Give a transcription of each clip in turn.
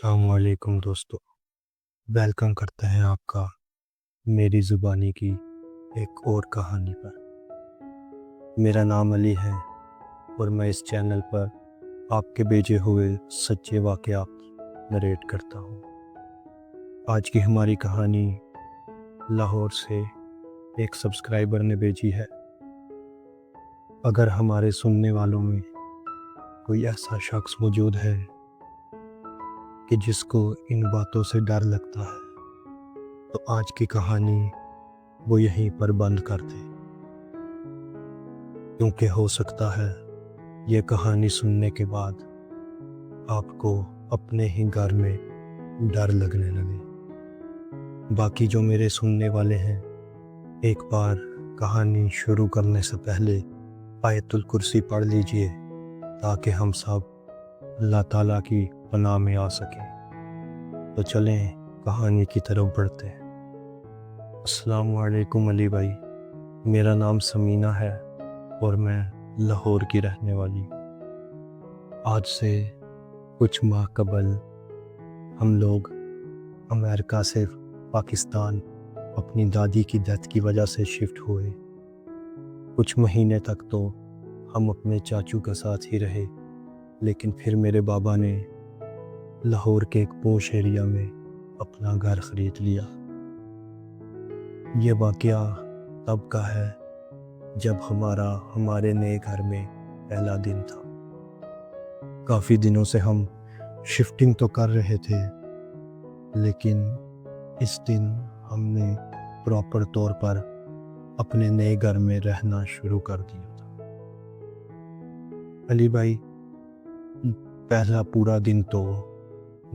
السلام علیکم دوستو، ویلکم کرتے ہیں آپ کا میری زبانی کی ایک اور کہانی پر۔ میرا نام علی ہے اور میں اس چینل پر آپ کے بھیجے ہوئے سچے واقعات نریٹ کرتا ہوں۔ آج کی ہماری کہانی لاہور سے ایک سبسکرائبر نے بھیجی ہے۔ اگر ہمارے سننے والوں میں کوئی ایسا شخص موجود ہے کہ جس کو ان باتوں سے ڈر لگتا ہے تو آج کی کہانی وہ یہیں پر بند کر دے، کیونکہ ہو سکتا ہے یہ کہانی سننے کے بعد آپ کو اپنے ہی گھر میں ڈر لگنے لگے۔ باقی جو میرے سننے والے ہیں، ایک بار کہانی شروع کرنے سے پہلے آیت الکرسی پڑھ لیجئے تاکہ ہم سب اللہ تعالیٰ کی پناہ میں آ سکیں۔ تو چلیں کہانی کی طرف بڑھتے ہیں۔ السلام علیکم علی بھائی، میرا نام سمینہ ہے اور میں لاہور کی رہنے والی ہوں۔ آج سے کچھ ماہ قبل ہم لوگ امریکہ سے پاکستان اپنی دادی کی ڈیتھ کی وجہ سے شفٹ ہوئے۔ کچھ مہینے تک تو ہم اپنے چاچو کے ساتھ ہی رہے، لیکن پھر میرے بابا نے لاہور کے ایک پوش ایریا میں اپنا گھر خرید لیا۔ یہ واقعہ تب کا ہے جب ہمارے نئے گھر میں پہلا دن تھا۔ کافی دنوں سے ہم شفٹنگ تو کر رہے تھے، لیکن اس دن ہم نے پراپر طور پر اپنے نئے گھر میں رہنا شروع کر دیا تھا۔ علی بھائی، پہلا پورا دن تو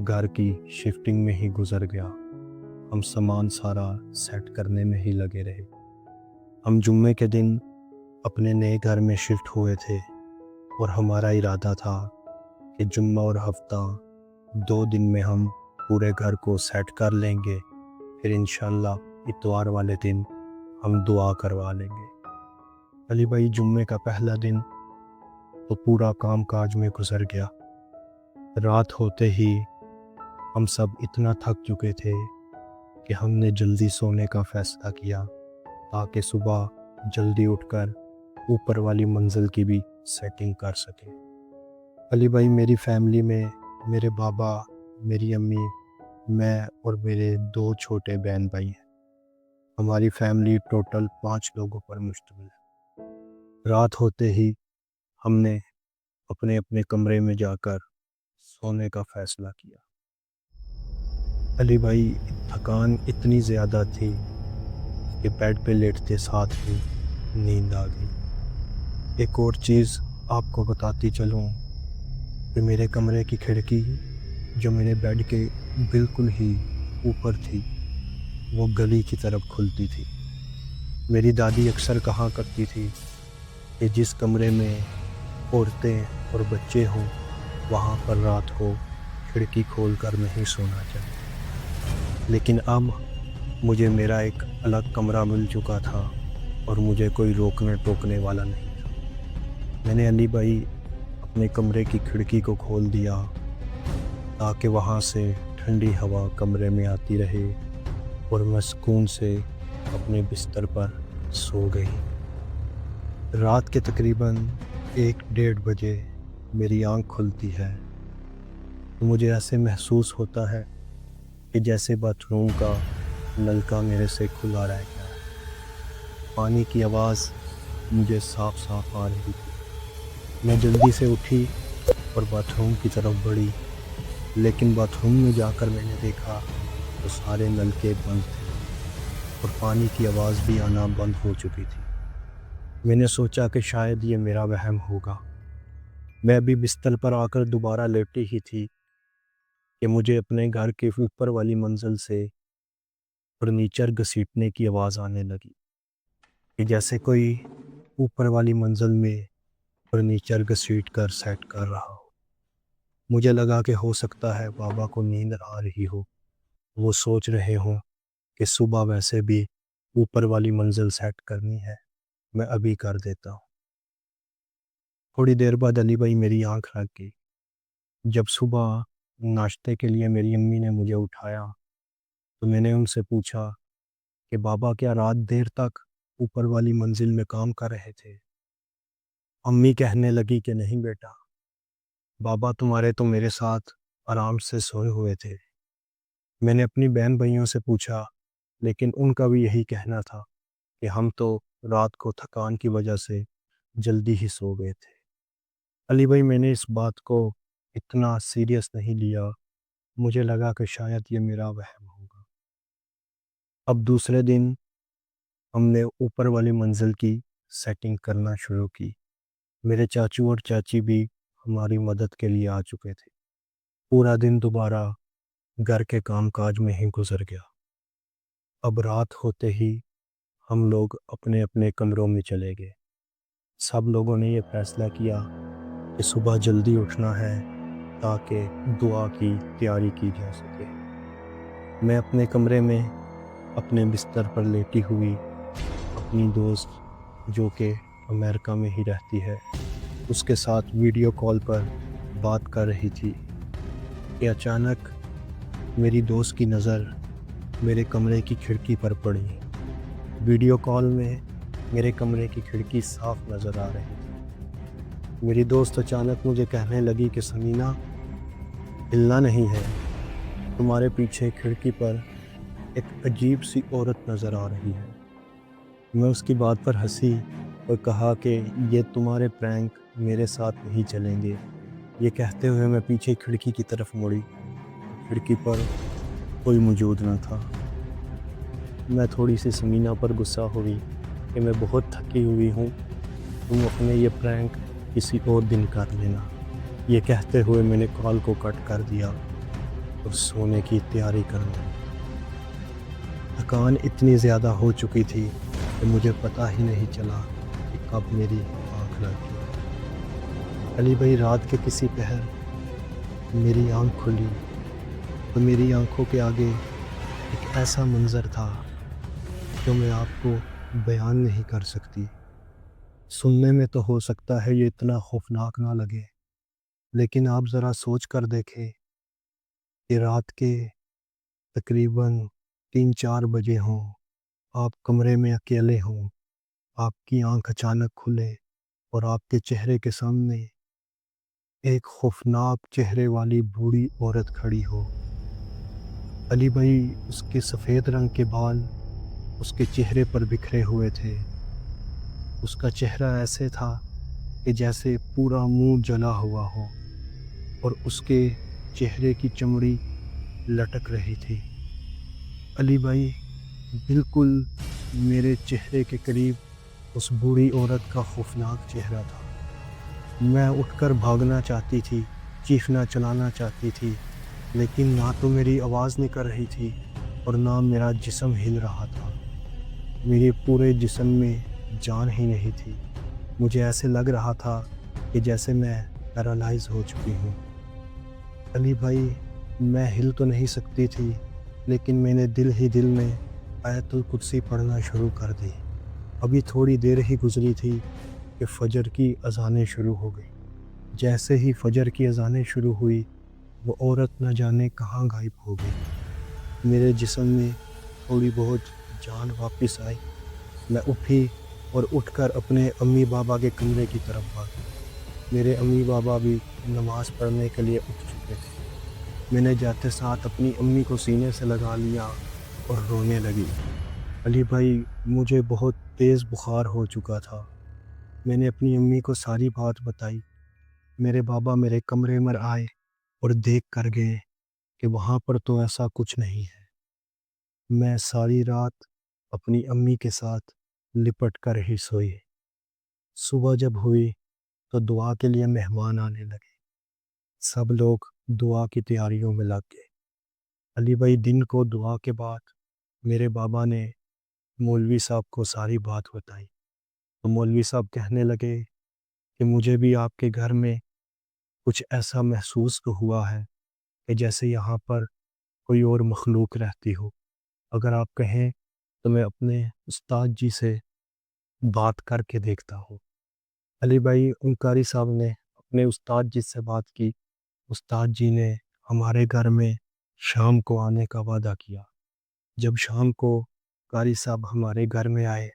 گھر کی شفٹنگ میں ہی گزر گیا۔ ہم سامان سارا سیٹ کرنے میں ہی لگے رہے۔ ہم جمعے کے دن اپنے نئے گھر میں شفٹ ہوئے تھے اور ہمارا ارادہ تھا کہ جمعہ اور ہفتہ 2 دن میں ہم پورے گھر کو سیٹ کر لیں گے، پھر انشاءاللہ اتوار والے دن ہم دعا کروا لیں گے۔ علی بھائی، جمعے کا پہلا دن تو پورا کام کاج میں گزر گیا۔ رات ہوتے ہی ہم سب اتنا تھک چکے تھے کہ ہم نے جلدی سونے کا فیصلہ کیا تاکہ صبح جلدی اٹھ کر اوپر والی منزل کی بھی سیٹنگ کر سکیں۔ علی بھائی، میری فیملی میں میرے بابا، میری امی، میں اور میرے 2 چھوٹے بہن بھائی ہیں۔ ہماری فیملی ٹوٹل 5 لوگوں پر مشتمل ہے۔ رات ہوتے ہی ہم نے اپنے اپنے کمرے میں جا کر سونے کا فیصلہ کیا۔ علی بھائی، تھکان اتنی زیادہ تھی کہ بیڈ پہ لیٹتے ساتھ ہی نیند آ گئی۔ ایک اور چیز آپ کو بتاتی چلوں کہ میرے کمرے کی کھڑکی جو میرے بیڈ کے بالکل ہی اوپر تھی، وہ گلی کی طرف کھلتی تھی۔ میری دادی اکثر کہا کرتی تھی کہ جس کمرے میں عورتیں اور بچے ہوں وہاں پر رات کو کھڑکی کھول کر نہیں سونا چاہیے، لیکن اب مجھے میرا ایک الگ کمرہ مل چکا تھا اور مجھے کوئی روکنے ٹوکنے والا نہیں تھا۔ میں نے علی بھائی اپنے کمرے کی کھڑکی کو کھول دیا تاکہ وہاں سے ٹھنڈی ہوا کمرے میں آتی رہے اور میں سکون سے اپنے بستر پر سو گئی۔ رات کے تقریباً 1-1:30 بجے میری آنکھ کھلتی ہے تو مجھے ایسے محسوس ہوتا ہے کہ جیسے باتھ روم کا نلکا میرے سے کھلا رہ گیا ہے۔ پانی کی آواز مجھے صاف صاف آ رہی تھی۔ میں جلدی سے اٹھی اور باتھ روم کی طرف بڑھی، لیکن باتھ روم میں جا کر میں نے دیکھا تو سارے نلکے بند تھے اور پانی کی آواز بھی آنا بند ہو چکی تھی۔ میں نے سوچا کہ شاید یہ میرا وہم ہوگا۔ میں بھی بستر پر آ کر دوبارہ لیٹی ہی تھی کہ مجھے اپنے گھر کے اوپر والی منزل سے فرنیچر گھسیٹنے کی آواز آنے لگی، کہ جیسے کوئی اوپر والی منزل میں فرنیچر گھسیٹ کر سیٹ کر رہا ہو۔ مجھے لگا کہ ہو سکتا ہے بابا کو نیند آ رہی ہو، وہ سوچ رہے ہوں کہ صبح ویسے بھی اوپر والی منزل سیٹ کرنی ہے، میں ابھی کر دیتا ہوں۔ تھوڑی دیر بعد علی بھائی میری آنکھ لگ گئی۔ جب صبح ناشتے کے لیے میری امی نے مجھے اٹھایا تو میں نے ان سے پوچھا کہ بابا کیا رات دیر تک اوپر والی منزل میں کام کر رہے تھے؟ امی کہنے لگی کہ نہیں بیٹا، بابا تمہارے تو میرے ساتھ آرام سے سوئے ہوئے تھے۔ میں نے اپنی بہن بھائیوں سے پوچھا لیکن ان کا بھی یہی کہنا تھا کہ ہم تو رات کو تھکان کی وجہ سے جلدی ہی سو گئے تھے۔ علی بھائی، میں نے اس بات کو اتنا سیریس نہیں لیا، مجھے لگا کہ شاید یہ میرا وہم ہوگا۔ اب دوسرے دن ہم نے اوپر والی منزل کی سیٹنگ کرنا شروع کی۔ میرے چاچو اور چاچی بھی ہماری مدد کے لیے آ چکے تھے۔ پورا دن دوبارہ گھر کے کام کاج میں ہی گزر گیا۔ اب رات ہوتے ہی ہم لوگ اپنے اپنے کمروں میں چلے گئے۔ سب لوگوں نے یہ فیصلہ کیا کہ صبح جلدی اٹھنا ہے تاکہ دعا کی تیاری کی جا سکے۔ میں اپنے کمرے میں اپنے بستر پر لیٹی ہوئی اپنی دوست جو کہ امریکہ میں ہی رہتی ہے اس کے ساتھ ویڈیو کال پر بات کر رہی تھی کہ اچانک میری دوست کی نظر میرے کمرے کی کھڑکی پر پڑی۔ ویڈیو کال میں میرے کمرے کی کھڑکی صاف نظر آ رہی تھی۔ میری دوست اچانک مجھے کہنے لگی کہ سمینہ، ہلنا نہیں ہے، تمہارے پیچھے کھڑکی پر ایک عجیب سی عورت نظر آ رہی ہے۔ میں اس کی بات پر ہنسی اور کہا کہ یہ تمہارے پرینک میرے ساتھ نہیں چلیں گے۔ یہ کہتے ہوئے میں پیچھے کھڑکی کی طرف مڑی، کھڑکی پر کوئی موجود نہ تھا۔ میں تھوڑی سی سمینہ پر غصہ ہوئی کہ میں بہت تھکی ہوئی ہوں، تم اپنے یہ پرینک کسی اور دن کر لینا۔ یہ کہتے ہوئے میں نے کال کو کٹ کر دیا اور سونے کی تیاری کرنے لگا۔ تھکان اتنی زیادہ ہو چکی تھی کہ مجھے پتہ ہی نہیں چلا کہ کب میری آنکھ لگ گئی۔ علی بھائی، رات کے کسی پہر میری آنکھ کھلی تو میری آنکھوں کے آگے ایک ایسا منظر تھا جو میں آپ کو بیان نہیں کر سکتی۔ سننے میں تو ہو سکتا ہے یہ اتنا خوفناک نہ لگے، لیکن آپ ذرا سوچ کر دیکھیں کہ رات کے تقریباً 3-4 بجے ہوں، آپ کمرے میں اکیلے ہوں، آپ کی آنکھ اچانک کھلے اور آپ کے چہرے کے سامنے ایک خوفناک چہرے والی بوڑھی عورت کھڑی ہو۔ علی بھائی، اس کے سفید رنگ کے بال اس کے چہرے پر بکھرے ہوئے تھے۔ اس کا چہرہ ایسے تھا کہ جیسے پورا منہ جلا ہوا ہو اور اس کے چہرے کی چمڑی لٹک رہی تھی۔ علی بھائی، بالکل میرے چہرے کے قریب اس بوڑھی عورت کا خوفناک چہرہ تھا۔ میں اٹھ کر بھاگنا چاہتی تھی، چیخنا چلانا چاہتی تھی، لیکن نہ تو میری آواز نکل رہی تھی اور نہ میرا جسم ہل رہا تھا۔ میرے پورے جسم میں جان ہی نہیں تھی۔ مجھے ایسے لگ رہا تھا کہ جیسے میں پیرالائز ہو چکی ہوں۔ علی بھائی، میں ہل تو نہیں سکتی تھی، لیکن میں نے دل ہی دل میں آیت الکرسی پڑھنا شروع کر دی۔ ابھی تھوڑی دیر ہی گزری تھی کہ فجر کی اذانیں شروع ہو گئی۔ جیسے ہی فجر کی اذانیں شروع ہوئی، وہ عورت نہ جانے کہاں غائب ہو گئی۔ میرے جسم میں تھوڑی بہت جان واپس آئی۔ میں اٹھی اور اٹھ کر اپنے امی بابا کے کمرے کی طرف بھاگی۔ میرے امی بابا بھی نماز پڑھنے کے لیے اٹھ چکے تھے۔ میں نے جاتے ساتھ اپنی امی کو سینے سے لگا لیا اور رونے لگی۔ علی بھائی، مجھے بہت تیز بخار ہو چکا تھا۔ میں نے اپنی امی کو ساری بات بتائی۔ میرے بابا میرے کمرے میں آئے اور دیکھ کر گئے کہ وہاں پر تو ایسا کچھ نہیں ہے۔ میں ساری رات اپنی امی کے ساتھ لپٹ کر ہی سوئی۔ صبح جب ہوئی تو دعا کے لیے مہمان آنے لگے۔ سب لوگ دعا کی تیاریوں میں لگ گئے۔ علی بھائی، دن کو دعا کے بعد میرے بابا نے مولوی صاحب کو ساری بات بتائی تو مولوی صاحب کہنے لگے کہ مجھے بھی آپ کے گھر میں کچھ ایسا محسوس ہوا ہے کہ جیسے یہاں پر کوئی اور مخلوق رہتی ہو۔ اگر آپ کہیں تو میں اپنے استاد جی سے بات کر کے دیکھتا ہوں۔ علی بھائی، قاری صاحب نے اپنے استاد جی سے بات کی۔ استاد جی نے ہمارے گھر میں شام کو آنے کا وعدہ کیا۔ جب شام کو قاری صاحب ہمارے گھر میں آئے،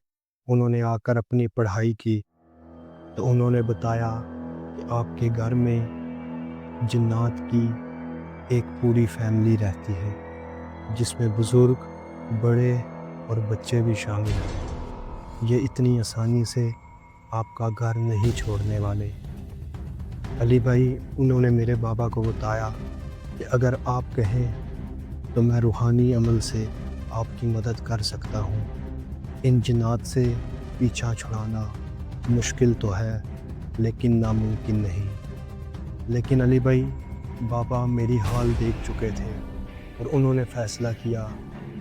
انہوں نے آ کر اپنی پڑھائی کی، تو انہوں نے بتایا کہ آپ کے گھر میں جنات کی ایک پوری فیملی رہتی ہے، جس میں بزرگ، بڑے اور بچے بھی شامل ہیں۔ یہ اتنی آسانی سے آپ کا گھر نہیں چھوڑنے والے۔ علی بھائی، انہوں نے میرے بابا کو بتایا کہ اگر آپ کہیں تو میں روحانی عمل سے آپ کی مدد کر سکتا ہوں۔ ان جنات سے پیچھا چھڑانا مشکل تو ہے، لیکن ناممکن نہیں۔ لیکن علی بھائی، بابا میری حال دیکھ چکے تھے اور انہوں نے فیصلہ کیا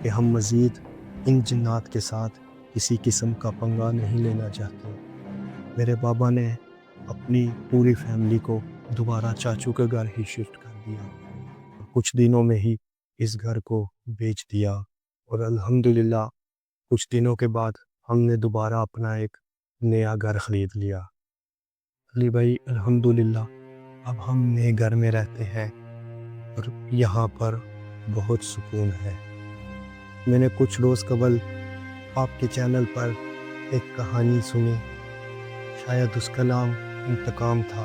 کہ ہم مزید ان جنات کے ساتھ کسی قسم کا پنگا نہیں لینا چاہتے۔ میرے بابا نے اپنی پوری فیملی کو دوبارہ چاچو کے گھر ہی شفٹ کر دیا اور کچھ دنوں میں ہی اس گھر کو بیچ دیا، اور الحمدللہ کچھ دنوں کے بعد ہم نے دوبارہ اپنا ایک نیا گھر خرید لیا۔ علی بھائی، الحمدللہ اب ہم نئے گھر میں رہتے ہیں اور یہاں پر بہت سکون ہے۔ میں نے کچھ روز قبل آپ کے چینل پر ایک کہانی سنی، شاید اس کا نام انتقام تھا۔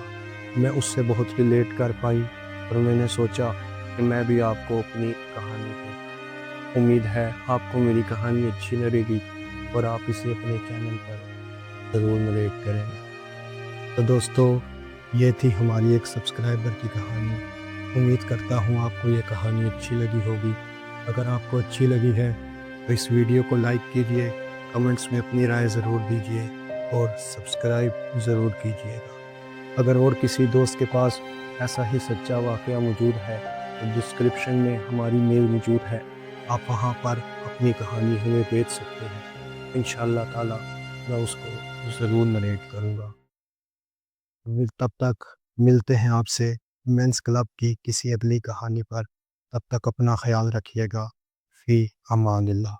میں اس سے بہت ریلیٹ کر پائی اور میں نے سوچا کہ میں بھی آپ کو اپنی کہانی دوں۔ امید ہے آپ کو میری کہانی اچھی لگے گی اور آپ اسے اپنے چینل پر ضرور نریٹ کریں۔ تو دوستو، یہ تھی ہماری ایک سبسکرائبر کی کہانی۔ امید کرتا ہوں آپ کو یہ کہانی اچھی لگی ہوگی۔ اگر آپ کو اچھی لگی ہے تو اس ویڈیو کو لائک کیجئے، کمنٹس میں اپنی رائے ضرور دیجئے اور سبسکرائب ضرور کیجئے گا۔ اگر اور کسی دوست کے پاس ایسا ہی سچا واقعہ موجود ہے تو ڈسکرپشن میں ہماری میل موجود ہے، آپ وہاں پر اپنی کہانی ہمیں بھیج سکتے ہیں۔ انشاءاللہ تعالی میں اس کو ضرور نریٹ کروں گا۔ تب تک ملتے ہیں آپ سے مینس کلب کی کسی اگلی کہانی پر۔ تب تک اپنا خیال رکھیے گا۔ فی امان اللہ۔